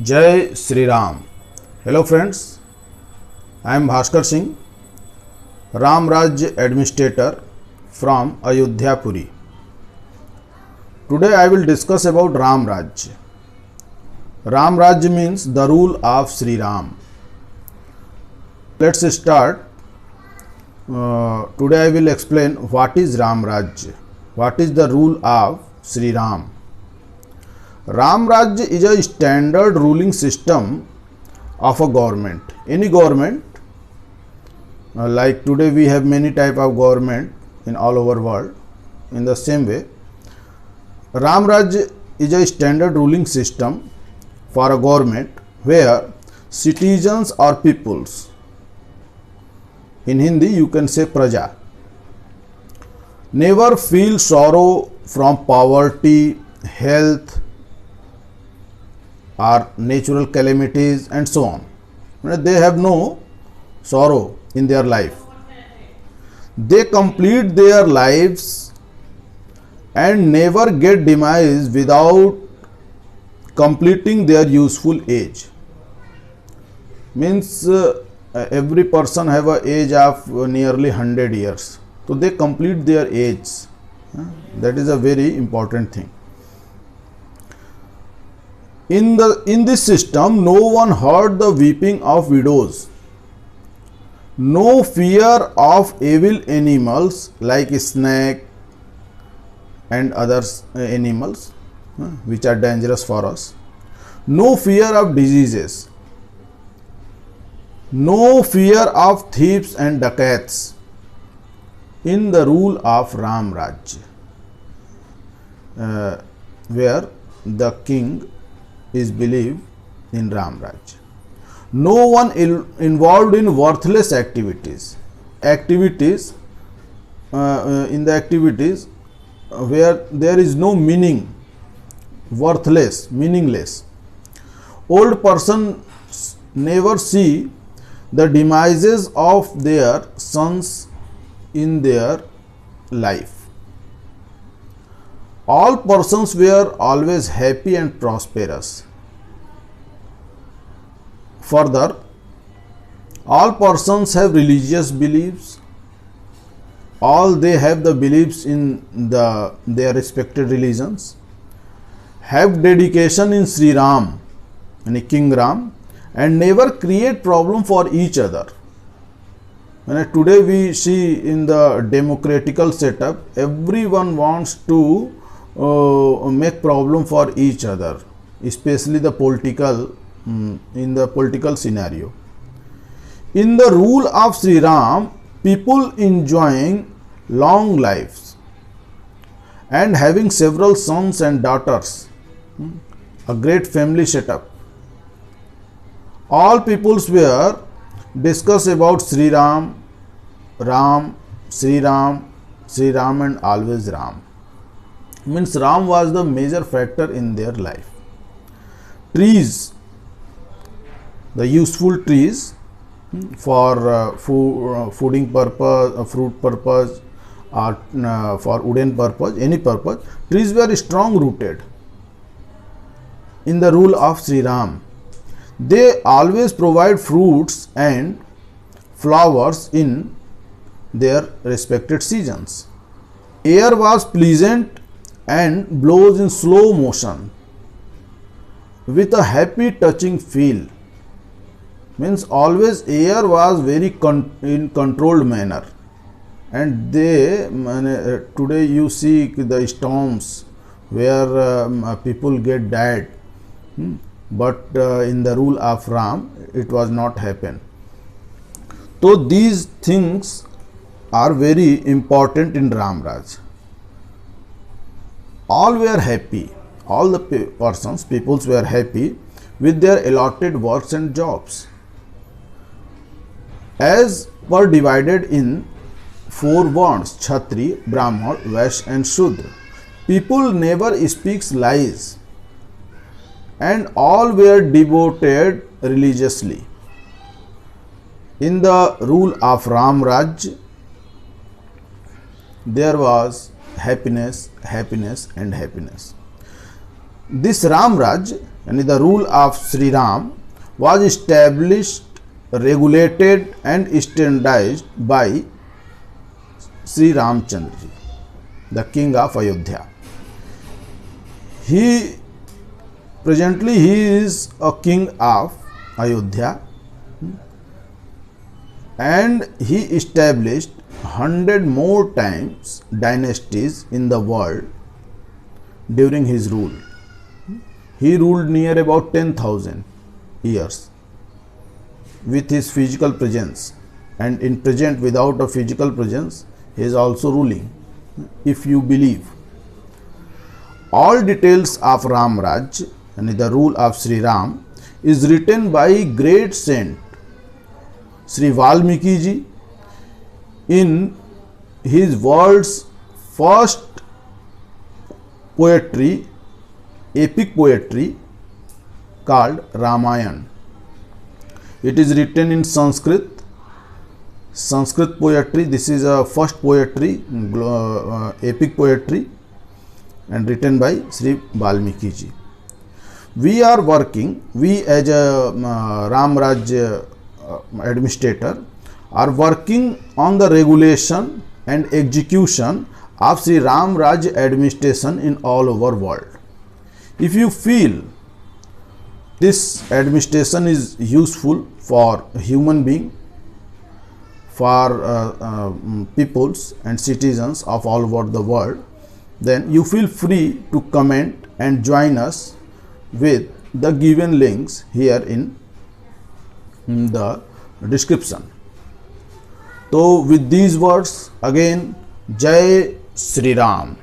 Jai Sri Ram. Hello friends, I am Bhaskar Singh, Ram Raj Administrator from Ayodhya Puri. Today I will discuss about Ram Raj. Ram Raj means the rule of Sri Ram. Let's start. Today I will explain what is Ram Raj, what is the rule of Sri Ram. Ram Raj is a standard ruling system of a government. Any government, like today we have many type of government in all over world. In the same way, Ram Raj is a standard ruling system for a government where citizens or peoples, in Hindi you can say praja, never feel sorrow from poverty, health, or natural calamities and so on. They have no sorrow in their life. They complete their lives and never get demise without completing their useful age. Means every person have a age of nearly 100 years. So they complete their age. That is a very important thing. In this system, no one heard the weeping of widows, no fear of evil animals like snake and other animals which are dangerous for us, no fear of diseases, no fear of thieves and dacoits in the rule of Ram Raj, where the king is believed in Ram Raj. No one involved in worthless activities. Activities in the activities where there is no meaning, worthless, meaningless. Old persons never see the demises of their sons in their life. All persons were always happy and prosperous. Further, all persons have religious beliefs. All they have the beliefs in their respected religions. Have dedication in Sri Ram, and King Ram, and never create problem for each other. Today we see in the democratical setup, everyone wants to make problem for each other, especially the political in the political scenario. In the rule of Sri Ram, people enjoying long lives and having several sons and daughters, a great family setup. All peoples were discuss about Sri Ram, Ram, Sri Ram, Sri Ram, and always Ram. Means Ram was the major factor in their life. Trees, the useful trees for fooding purpose, fruit purpose, or for wooden purpose, any purpose, trees were strong rooted in the rule of Sri Ram. They always provide fruits and flowers in their respected seasons. Air was pleasant and blows in slow motion with a happy touching feel. Means always air was very in controlled manner, and they today you see the storms where people get died, but in the rule of Ram it was not happen. So these things are very important in Ram Raj. All were happy, all the peoples were happy with their allotted works and jobs. As were divided in 4 varnas, Kshatri, Brahman, Vaishya and Shudra. People never speaks lies, and all were devoted religiously. In the rule of Ram Raj, there was happiness, happiness and happiness. This Ram Raj यानी the rule of Shri Ram was established, regulated and standardized by Sri Ramchandra ji, the king of Ayodhya. Presently he is a king of Ayodhya, and he established 100 more times dynasties in the world during his rule. He ruled near about 10,000 years with his physical presence, and in present without a physical presence he is also ruling, if you believe. All details of Ram Raj and the rule of Sri Ram is written by great saint Sri Valmiki ji in his world's first poetry, epic poetry called Ramayana. It is written in Sanskrit poetry. This is a first poetry, epic poetry, and written by Sri Valmiki ji. We as a Ram Raj administrator are working on the regulation and execution of Sri Ram Raj administration in all over world. If you feel this administration is useful for human being, for peoples and citizens of all over the world, then you feel free to comment and join us with the given links here in the description. So with these words again, Jai Shri Ram.